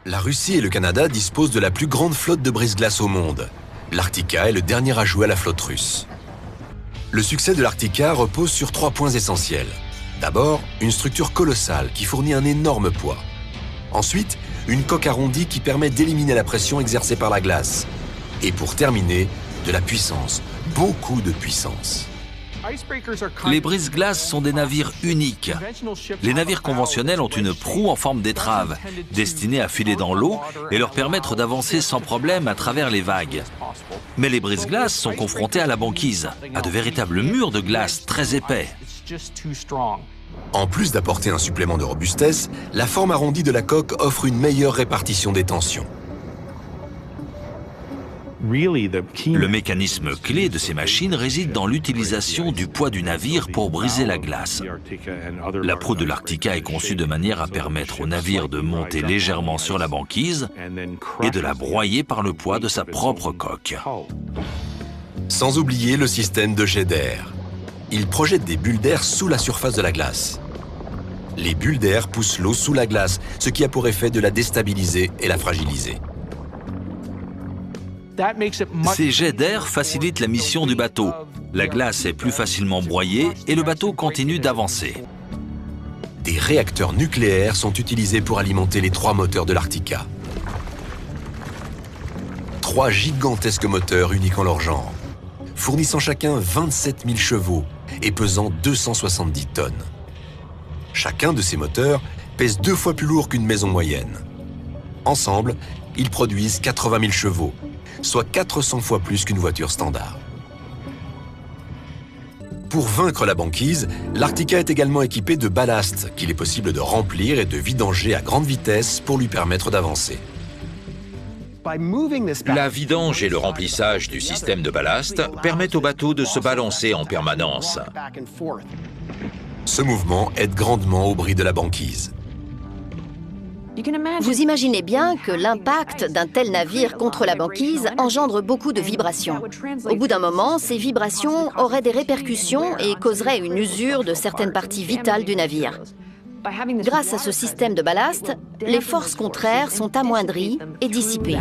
La Russie et le Canada disposent de la plus grande flotte de brise-glace au monde. L'Arctica est le dernier ajout à la flotte russe. Le succès de l'Arctica repose sur 3 points essentiels. D'abord, une structure colossale qui fournit un énorme poids. Ensuite, une coque arrondie qui permet d'éliminer la pression exercée par la glace. Et pour terminer, de la puissance, beaucoup de puissance. Les brise-glaces sont des navires uniques. Les navires conventionnels ont une proue en forme d'étrave, destinée à filer dans l'eau et leur permettre d'avancer sans problème à travers les vagues. Mais les brise-glaces sont confrontés à la banquise, à de véritables murs de glace très épais. En plus d'apporter un supplément de robustesse, la forme arrondie de la coque offre une meilleure répartition des tensions. Le mécanisme clé de ces machines réside dans l'utilisation du poids du navire pour briser la glace. La proue de l'Arctica est conçue de manière à permettre au navire de monter légèrement sur la banquise et de la broyer par le poids de sa propre coque. Sans oublier le système de jet d'air. Il projette des bulles d'air sous la surface de la glace. Les bulles d'air poussent l'eau sous la glace, ce qui a pour effet de la déstabiliser et la fragiliser. Ces jets d'air facilitent la mission du bateau. La glace est plus facilement broyée et le bateau continue d'avancer. Des réacteurs nucléaires sont utilisés pour alimenter les 3 moteurs de l'Arctica. 3 gigantesques moteurs uniques en leur genre, fournissant chacun 27 000 chevaux et pesant 270 tonnes. Chacun de ces moteurs pèse 2 fois plus lourd qu'une maison moyenne. Ensemble, ils produisent 80 000 chevaux, soit 400 fois plus qu'une voiture standard. Pour vaincre la banquise, l'Arctica est également équipé de ballast qu'il est possible de remplir et de vidanger à grande vitesse pour lui permettre d'avancer. La vidange et le remplissage du système de ballast permettent au bateau de se balancer en permanence. Ce mouvement aide grandement au bris de la banquise. Vous imaginez bien que l'impact d'un tel navire contre la banquise engendre beaucoup de vibrations. Au bout d'un moment, ces vibrations auraient des répercussions et causeraient une usure de certaines parties vitales du navire. Grâce à ce système de ballast, les forces contraires sont amoindries et dissipées.